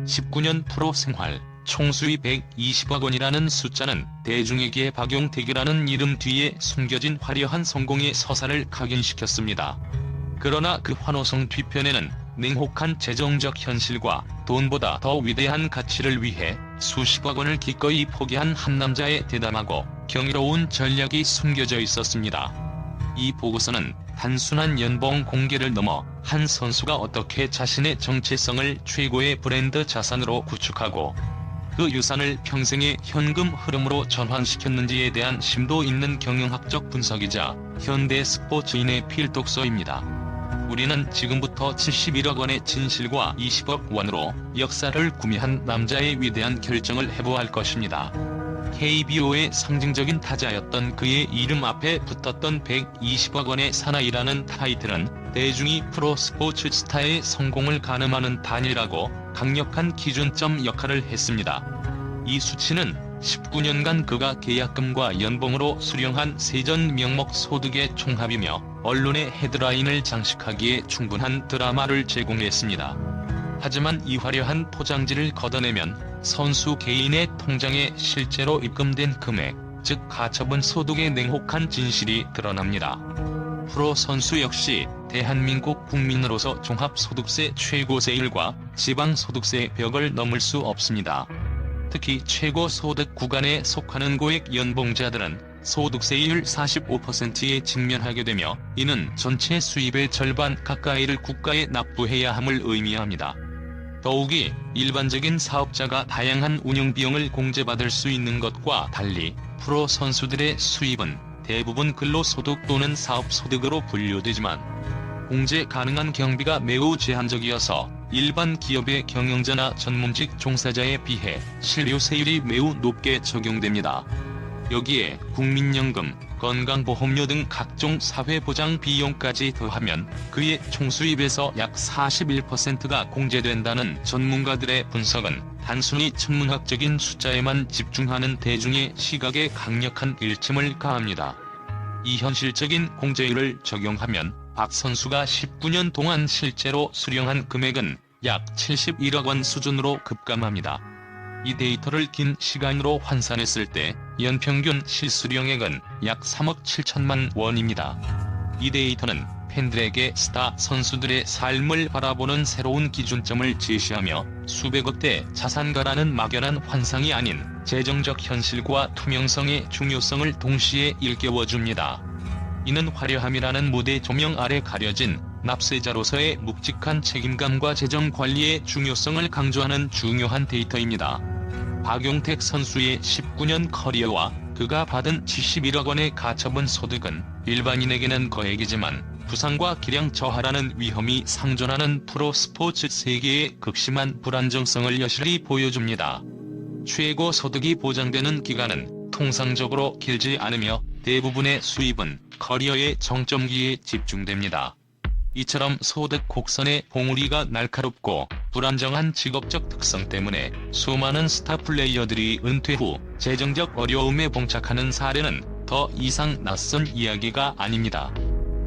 19년 프로 생활 총 수입 120억 원이라는 숫자는 대중에게 박용택이라는 이름 뒤에 숨겨진 화려한 성공의 서사를 각인시켰습니다. 그러나 그 환호성 뒤편에는 냉혹한 재정적 현실과 돈보다 더 위대한 가치를 위해 수십억 원을 기꺼이 포기한 한 남자의 대담하고 경이로운 전략이 숨겨져 있었습니다. 이 보고서는 단순한 연봉 공개를 넘어 한 선수가 어떻게 자신의 정체성을 최고의 브랜드 자산으로 구축하고 그 유산을 평생의 현금 흐름으로 전환시켰는지에 대한 심도 있는 경영학적 분석이자 현대 스포츠인의 필독서입니다. 우리는 지금부터 71억 원의 진실과 20억 원으로 역사를 구미한 남자의 위대한 결정을 해보할 것입니다. KBO의 상징적인 타자였던 그의 이름 앞에 붙었던 120억 원의 사나이라는 타이틀은 대중이 프로 스포츠 스타의 성공을 가늠하는 단위라고 강력한 기준점 역할을 했습니다. 이 수치는 19년간 그가 계약금과 연봉으로 수령한 세전 명목 소득의 총합이며 언론의 헤드라인을 장식하기에 충분한 드라마를 제공했습니다. 하지만 이 화려한 포장지를 걷어내면 선수 개인의 통장에 실제로 입금된 금액, 즉 가처분 소득의 냉혹한 진실이 드러납니다. 프로 선수 역시 대한민국 국민으로서 종합소득세 최고세율과 지방소득세 벽을 넘을 수 없습니다. 특히 최고소득 구간에 속하는 고액 연봉자들은 소득세율 45%에 직면하게 되며 이는 전체 수입의 절반 가까이를 국가에 납부해야 함을 의미합니다. 더욱이 일반적인 사업자가 다양한 운영비용을 공제받을 수 있는 것과 달리 프로 선수들의 수입은 대부분 근로소득 또는 사업소득으로 분류되지만 공제 가능한 경비가 매우 제한적이어서 일반 기업의 경영자나 전문직 종사자에 비해 실효세율이 매우 높게 적용됩니다. 여기에 국민연금, 건강보험료 등 각종 사회보장 비용까지 더하면 그의 총수입에서 약 41%가 공제된다는 전문가들의 분석은 단순히 천문학적인 숫자에만 집중하는 대중의 시각에 강력한 일침을 가합니다. 이 현실적인 공제율을 적용하면 박 선수가 19년 동안 실제로 수령한 금액은 약 71억 원 수준으로 급감합니다. 이 데이터를 긴 시간으로 환산했을 때 연평균 실수령액은 약 3억 7천만 원입니다. 이 데이터는 팬들에게 스타 선수들의 삶을 바라보는 새로운 기준점을 제시하며 수백억대 자산가라는 막연한 환상이 아닌 재정적 현실과 투명성의 중요성을 동시에 일깨워줍니다. 이는 화려함이라는 무대 조명 아래 가려진 납세자로서의 묵직한 책임감과 재정 관리의 중요성을 강조하는 중요한 데이터입니다. 박용택 선수의 19년 커리어와 그가 받은 71억 원의 가처분 소득은 일반인에게는 거액이지만 부상과 기량 저하라는 위험이 상존하는 프로 스포츠 세계의 극심한 불안정성을 여실히 보여줍니다. 최고 소득이 보장되는 기간은 통상적으로 길지 않으며 대부분의 수입은 커리어의 정점기에 집중됩니다. 이처럼 소득 곡선의 봉우리가 날카롭고 불안정한 직업적 특성 때문에 수많은 스타 플레이어들이 은퇴 후 재정적 어려움에 봉착하는 사례는 더 이상 낯선 이야기가 아닙니다.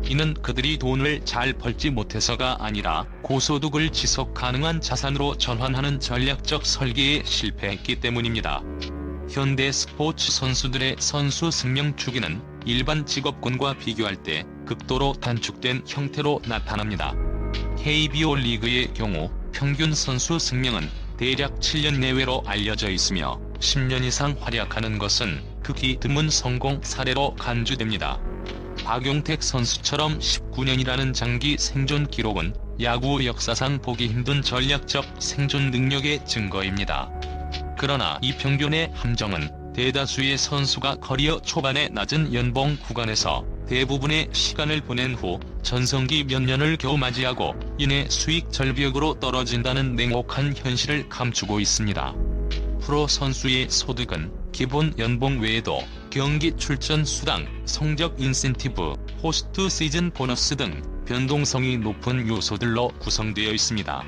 이는 그들이 돈을 잘 벌지 못해서가 아니라 고소득을 지속 가능한 자산으로 전환하는 전략적 설계에 실패했기 때문입니다. 현대 스포츠 선수들의 선수 승명 주기는 일반 직업군과 비교할 때 극도로 단축된 형태로 나타납니다. KBO 리그의 경우 평균 선수 승명은 대략 7년 내외로 알려져 있으며 10년 이상 활약하는 것은 극히 드문 성공 사례로 간주됩니다. 박용택 선수처럼 19년이라는 장기 생존 기록은 야구 역사상 보기 힘든 전략적 생존 능력의 증거입니다. 그러나 이 평균의 함정은 대다수의 선수가 커리어 초반의 낮은 연봉 구간에서 대부분의 시간을 보낸 후 전성기 몇 년을 겨우 맞이하고 이내 수익 절벽으로 떨어진다는 냉혹한 현실을 감추고 있습니다. 프로 선수의 소득은 기본 연봉 외에도 경기 출전 수당, 성적 인센티브, 포스트 시즌 보너스 등 변동성이 높은 요소들로 구성되어 있습니다.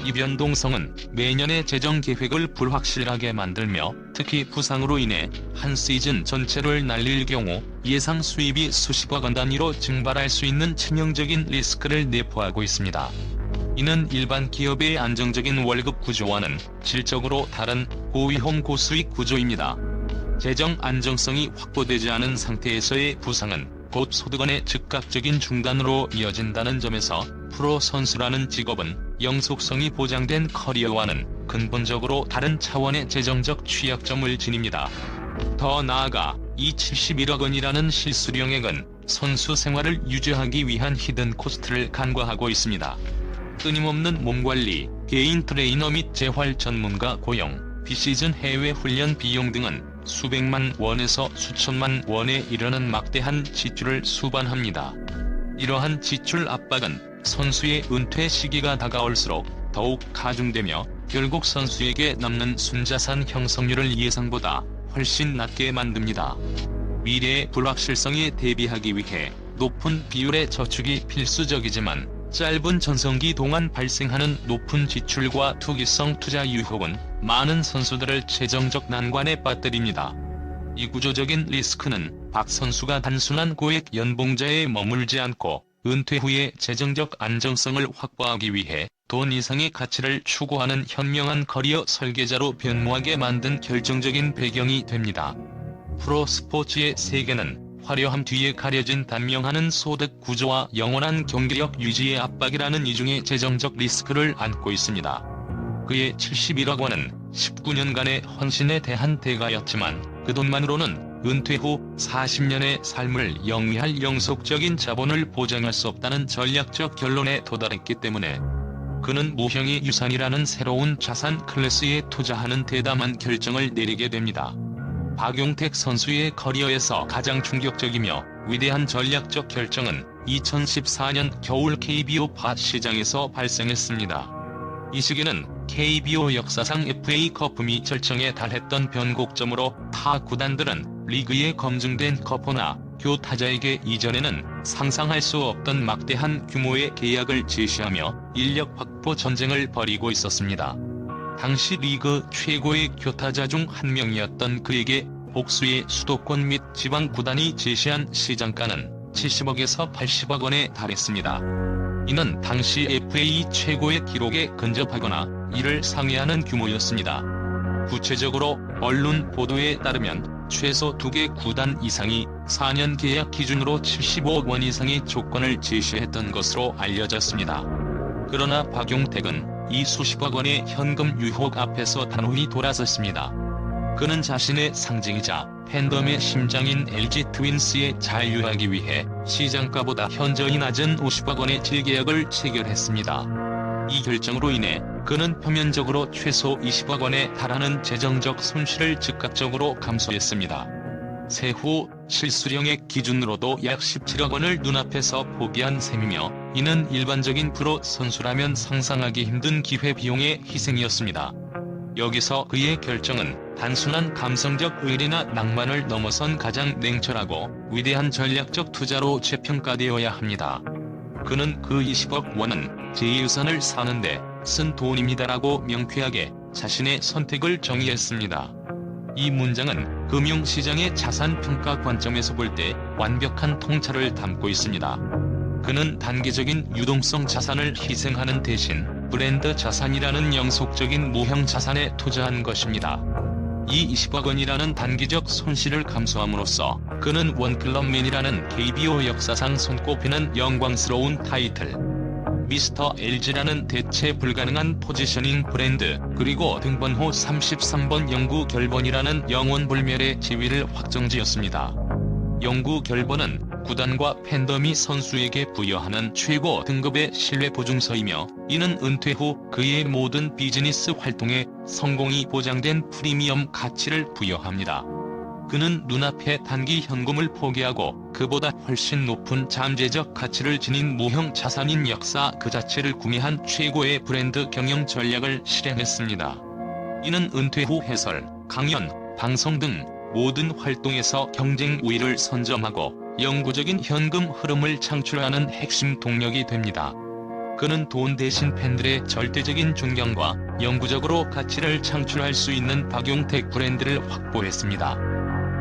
이 변동성은 매년의 재정 계획을 불확실하게 만들며 특히 부상으로 인해 한 시즌 전체를 날릴 경우 예상 수입이 수십억 원 단위로 증발할 수 있는 치명적인 리스크를 내포하고 있습니다. 이는 일반 기업의 안정적인 월급 구조와는 질적으로 다른 고위험 고수익 구조입니다. 재정 안정성이 확보되지 않은 상태에서의 부상은 곧 소득원의 즉각적인 중단으로 이어진다는 점에서 프로 선수라는 직업은 영속성이 보장된 커리어와는 근본적으로 다른 차원의 재정적 취약점을 지닙니다. 더 나아가 이 71억 원이라는 실수령액은 선수 생활을 유지하기 위한 히든 코스트를 간과하고 있습니다. 끊임없는 몸관리, 개인 트레이너 및 재활 전문가 고용, 비시즌 해외 훈련 비용 등은 수백만 원에서 수천만 원에 이르는 막대한 지출을 수반합니다. 이러한 지출 압박은 선수의 은퇴 시기가 다가올수록 더욱 가중되며 결국 선수에게 남는 순자산 형성률을 예상보다 훨씬 낮게 만듭니다. 미래의 불확실성에 대비하기 위해 높은 비율의 저축이 필수적이지만 짧은 전성기 동안 발생하는 높은 지출과 투기성 투자 유혹은 많은 선수들을 재정적 난관에 빠뜨립니다. 이 구조적인 리스크는 박 선수가 단순한 고액 연봉자에 머물지 않고 은퇴 후에 재정적 안정성을 확보하기 위해 돈 이상의 가치를 추구하는 현명한 커리어 설계자로 변모하게 만든 결정적인 배경이 됩니다. 프로 스포츠의 세계는 화려함 뒤에 가려진 단명하는 소득 구조와 영원한 경기력 유지의 압박이라는 이중의 재정적 리스크를 안고 있습니다. 그의 71억 원은 19년간의 헌신에 대한 대가였지만 그 돈만으로는 은퇴 후 40년의 삶을 영위할 영속적인 자본을 보장할 수 없다는 전략적 결론에 도달했기 때문에 그는 무형의 유산이라는 새로운 자산 클래스에 투자하는 대담한 결정을 내리게 됩니다. 박용택 선수의 커리어에서 가장 충격적이며 위대한 전략적 결정은 2014년 겨울 KBO 시장에서 발생했습니다. 이 시기는 KBO 역사상 FA컵 미 절정에 달했던 변곡점으로 타 구단들은 리그에 검증된 커퍼나 교 타자에게 이전에는 상상할 수 없던 막대한 규모의 계약을 제시하며 인력 확보 전쟁을 벌이고 있었습니다. 당시 리그 최고의 교타자 중 한 명이었던 그에게 복수의 수도권 및 지방 구단이 제시한 시장가는 70억에서 80억 원에 달했습니다. 이는 당시 FA 최고의 기록에 근접하거나 이를 상회하는 규모였습니다. 구체적으로 언론 보도에 따르면 최소 2개 구단 이상이 4년 계약 기준으로 75억 원 이상의 조건을 제시했던 것으로 알려졌습니다. 그러나 박용택은 이 수십억 원의 현금 유혹 앞에서 단호히 돌아섰습니다. 그는 자신의 상징이자 팬덤의 심장인 LG 트윈스에 잔류하기 위해 시장가보다 현저히 낮은 50억 원의 재계약을 체결했습니다. 이 결정으로 인해 그는 표면적으로 최소 20억 원에 달하는 재정적 손실을 즉각적으로 감수했습니다. 세후 실수령액 기준으로도 약 17억 원을 눈앞에서 포기한 셈이며 이는 일반적인 프로 선수라면 상상하기 힘든 기회비용의 희생이었습니다. 여기서 그의 결정은 단순한 감성적 의리나 낭만을 넘어선 가장 냉철하고 위대한 전략적 투자로 재평가되어야 합니다. 그는 그 20억 원은 제1선을 사는데 쓴 돈입니다라고 명쾌하게 자신의 선택을 정의했습니다. 이 문장은 금융시장의 자산평가 관점에서 볼 때 완벽한 통찰을 담고 있습니다. 그는 단기적인 유동성 자산을 희생하는 대신 브랜드 자산이라는 영속적인 무형 자산에 투자한 것입니다. 이 20억 원이라는 단기적 손실을 감수함으로써 그는 원클럽맨이라는 KBO 역사상 손꼽히는 영광스러운 타이틀, 미스터 LG라는 대체 불가능한 포지셔닝 브랜드, 그리고 등번호 33번 영구 결번이라는 영원불멸의 지위를 확정지었습니다. 영구 결번은 구단과 팬덤이 선수에게 부여하는 최고 등급의 신뢰 보증서이며 이는 은퇴 후 그의 모든 비즈니스 활동에 성공이 보장된 프리미엄 가치를 부여합니다. 그는 눈앞에 단기 현금을 포기하고 그보다 훨씬 높은 잠재적 가치를 지닌 무형 자산인 역사 그 자체를 구매한 최고의 브랜드 경영 전략을 실행했습니다. 이는 은퇴 후 해설, 강연, 방송 등 모든 활동에서 경쟁 우위를 선점하고 영구적인 현금 흐름을 창출하는 핵심 동력이 됩니다. 그는 돈 대신 팬들의 절대적인 존경과 영구적으로 가치를 창출할 수 있는 박용택 브랜드를 확보했습니다.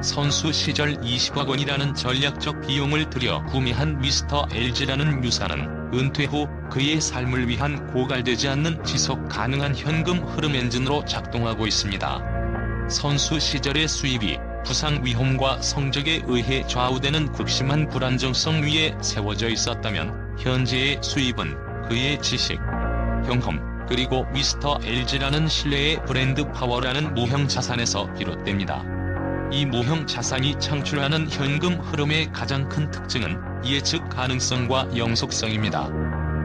선수 시절 20억 원이라는 전략적 비용을 들여 구매한 미스터 LG라는 유산은 은퇴 후 그의 삶을 위한 고갈되지 않는 지속 가능한 현금 흐름 엔진으로 작동하고 있습니다. 선수 시절의 수입이 부상 위험과 성적에 의해 좌우되는 극심한 불안정성 위에 세워져 있었다면 현재의 수입은 그의 지식, 경험, 그리고 미스터 LG라는 신뢰의 브랜드 파워라는 무형 자산에서 비롯됩니다. 이 무형 자산이 창출하는 현금 흐름의 가장 큰 특징은 예측 가능성과 영속성입니다.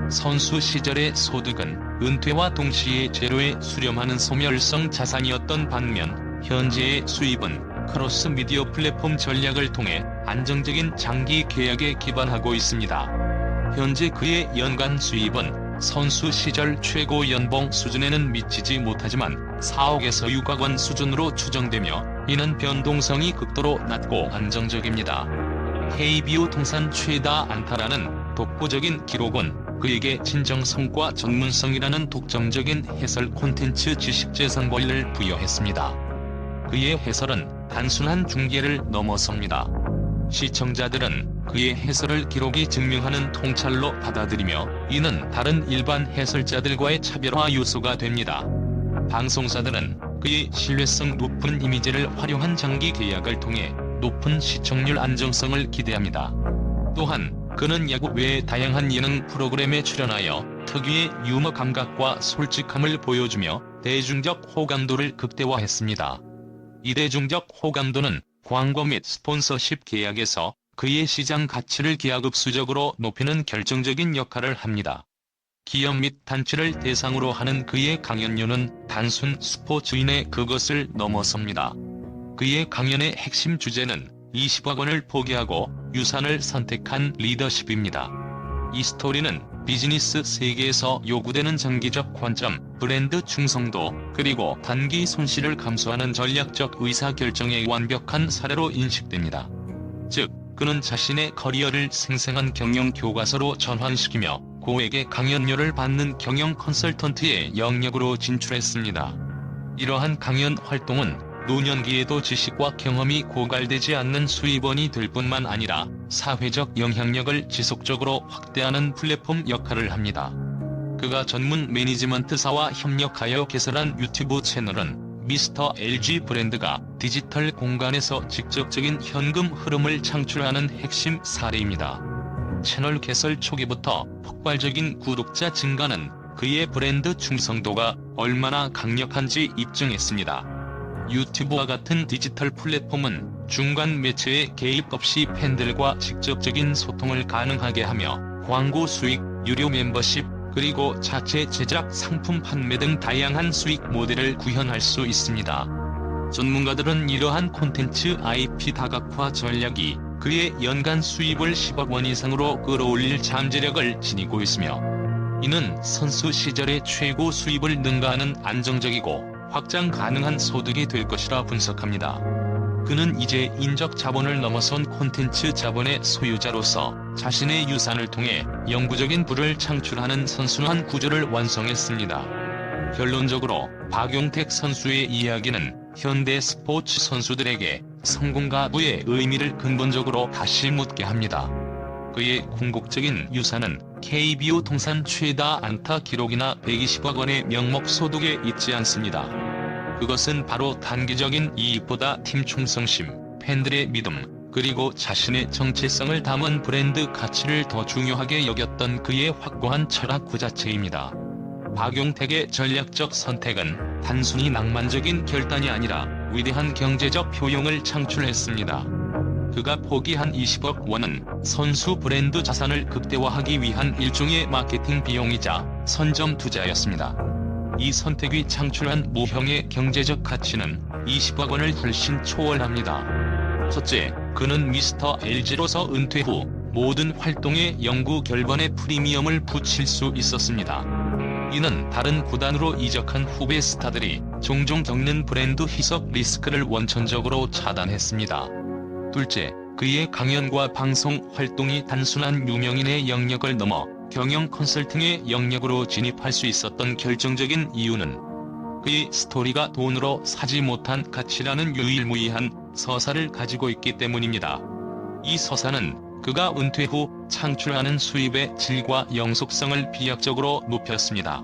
선수 시절의 소득은 은퇴와 동시에 제로에 수렴하는 소멸성 자산이었던 반면 현재의 수입은 크로스 미디어 플랫폼 전략을 통해 안정적인 장기 계약에 기반하고 있습니다. 현재 그의 연간 수입은 선수 시절 최고 연봉 수준에는 미치지 못하지만 4억에서 6억 원 수준으로 추정되며 이는 변동성이 극도로 낮고 안정적입니다. KBO 통산 최다 안타라는 독보적인 기록은 그에게 진정성과 전문성이라는 독점적인 해설 콘텐츠 지식재산 권리를 부여했습니다. 그의 해설은 단순한 중계를 넘어섭니다. 시청자들은 그의 해설을 기록이 증명하는 통찰로 받아들이며 이는 다른 일반 해설자들과의 차별화 요소가 됩니다. 방송사들은 그의 신뢰성 높은 이미지를 활용한 장기 계약을 통해 높은 시청률 안정성을 기대합니다. 또한 그는 야구 외의 다양한 예능 프로그램에 출연하여 특유의 유머 감각과 솔직함을 보여주며 대중적 호감도를 극대화했습니다. 이 대중적 호감도는 광고 및 스폰서십 계약에서 그의 시장 가치를 기하급수적으로 높이는 결정적인 역할을 합니다. 기업 및 단체를 대상으로 하는 그의 강연료는 단순 스포츠인의 그것을 넘어섭니다. 그의 강연의 핵심 주제는 20억 원을 포기하고 유산을 선택한 리더십입니다. 이 스토리는 비즈니스 세계에서 요구되는 장기적 관점, 브랜드 충성도, 그리고 단기 손실을 감수하는 전략적 의사결정의 완벽한 사례로 인식됩니다. 즉, 그는 자신의 커리어를 생생한 경영 교과서로 전환시키며 고액의 강연료를 받는 경영 컨설턴트의 영역으로 진출했습니다. 이러한 강연 활동은 노년기에도 지식과 경험이 고갈되지 않는 수입원이 될 뿐만 아니라 사회적 영향력을 지속적으로 확대하는 플랫폼 역할을 합니다. 그가 전문 매니지먼트사와 협력하여 개설한 유튜브 채널은 미스터 LG 브랜드가 디지털 공간에서 직접적인 현금 흐름을 창출하는 핵심 사례입니다. 채널 개설 초기부터 폭발적인 구독자 증가는 그의 브랜드 충성도가 얼마나 강력한지 입증했습니다. 유튜브와 같은 디지털 플랫폼은 중간 매체의 개입 없이 팬들과 직접적인 소통을 가능하게 하며 광고 수익, 유료 멤버십, 그리고 자체 제작 상품 판매 등 다양한 수익 모델을 구현할 수 있습니다. 전문가들은 이러한 콘텐츠 IP 다각화 전략이 그의 연간 수입을 10억 원 이상으로 끌어올릴 잠재력을 지니고 있으며 이는 선수 시절의 최고 수입을 능가하는 안정적이고 확장 가능한 소득이 될 것이라 분석합니다. 그는 이제 인적 자본을 넘어선 콘텐츠 자본의 소유자로서 자신의 유산을 통해 영구적인 부를 창출하는 선순환 구조를 완성했습니다. 결론적으로 박용택 선수의 이야기는 현대 스포츠 선수들에게 성공과 부의 의미를 근본적으로 다시 묻게 합니다. 그의 궁극적인 유산은 KBO 통산 최다 안타 기록이나 120억 원의 명목 소득에 있지 않습니다. 그것은 바로 단기적인 이익보다 팀 충성심, 팬들의 믿음, 그리고 자신의 정체성을 담은 브랜드 가치를 더 중요하게 여겼던 그의 확고한 철학 그 자체입니다. 박용택의 전략적 선택은 단순히 낭만적인 결단이 아니라 위대한 경제적 효용을 창출했습니다. 그가 포기한 20억 원은 선수 브랜드 자산을 극대화하기 위한 일종의 마케팅 비용이자 선점 투자였습니다. 이 선택이 창출한 무형의 경제적 가치는 20억 원을 훨씬 초월합니다. 첫째, 그는 미스터 LG로서 은퇴 후 모든 활동에 영구 결번의 프리미엄을 붙일 수 있었습니다. 이는 다른 구단으로 이적한 후배 스타들이 종종 겪는 브랜드 희석 리스크를 원천적으로 차단했습니다. 둘째, 그의 강연과 방송 활동이 단순한 유명인의 영역을 넘어 경영 컨설팅의 영역으로 진입할 수 있었던 결정적인 이유는 그의 스토리가 돈으로 사지 못한 가치라는 유일무이한 서사를 가지고 있기 때문입니다. 이 서사는 그가 은퇴 후 창출하는 수입의 질과 영속성을 비약적으로 높였습니다.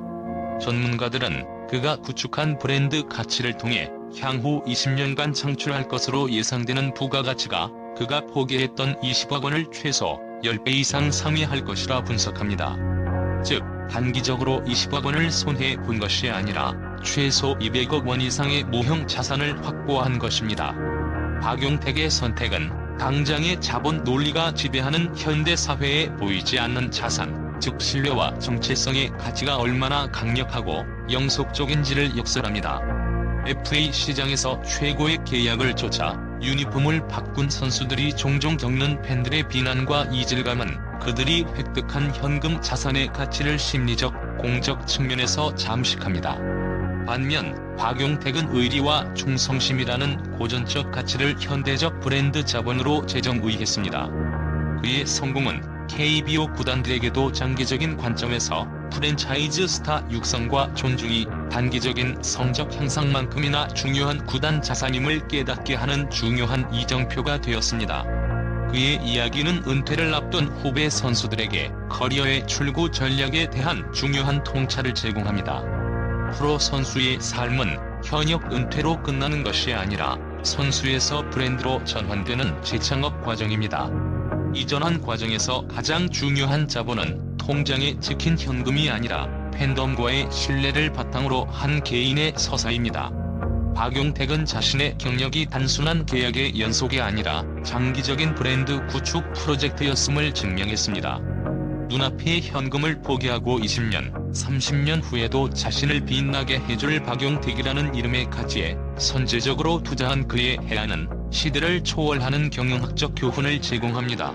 전문가들은 그가 구축한 브랜드 가치를 통해 향후 20년간 창출할 것으로 예상되는 부가가치가 그가 포기했던 20억 원을 최소 10배 이상 상회할 것이라 분석합니다. 즉, 단기적으로 20억 원을 손해본 것이 아니라 최소 200억 원 이상의 무형 자산을 확보한 것입니다. 박용택의 선택은 당장의 자본 논리가 지배하는 현대 사회에 보이지 않는 자산, 즉 신뢰와 정체성의 가치가 얼마나 강력하고 영속적인지를 역설합니다. FA 시장에서 최고의 계약을 쫓아 유니폼을 바꾼 선수들이 종종 겪는 팬들의 비난과 이질감은 그들이 획득한 현금 자산의 가치를 심리적, 공적 측면에서 잠식합니다. 반면 박용택은 의리와 충성심이라는 고전적 가치를 현대적 브랜드 자본으로 재정의했습니다. 그의 성공은 KBO 구단들에게도 장기적인 관점에서 프랜차이즈 스타 육성과 존중이 단기적인 성적 향상만큼이나 중요한 구단 자산임을 깨닫게 하는 중요한 이정표가 되었습니다. 그의 이야기는 은퇴를 앞둔 후배 선수들에게 커리어의 출구 전략에 대한 중요한 통찰을 제공합니다. 프로 선수의 삶은 현역 은퇴로 끝나는 것이 아니라 선수에서 브랜드로 전환되는 재창업 과정입니다. 이전한 과정에서 가장 중요한 자본은 통장에 찍힌 현금이 아니라 팬덤과의 신뢰를 바탕으로 한 개인의 서사입니다. 박용택은 자신의 경력이 단순한 계약의 연속이 아니라 장기적인 브랜드 구축 프로젝트였음을 증명했습니다. 눈앞의 현금을 포기하고 20년, 30년 후에도 자신을 빛나게 해줄 박용택이라는 이름의 가치에 선제적으로 투자한 그의 해안은 시대를 초월하는 경영학적 교훈을 제공합니다.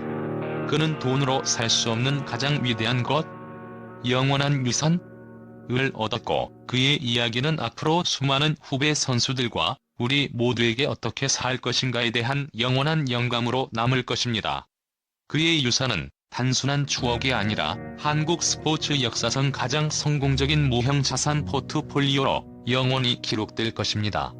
그는 돈으로 살 수 없는 가장 위대한 것, 영원한 유산을 얻었고, 그의 이야기는 앞으로 수많은 후배 선수들과 우리 모두에게 어떻게 살 것인가에 대한 영원한 영감으로 남을 것입니다. 그의 유산은 단순한 추억이 아니라 한국 스포츠 역사상 가장 성공적인 무형 자산 포트폴리오로 영원히 기록될 것입니다.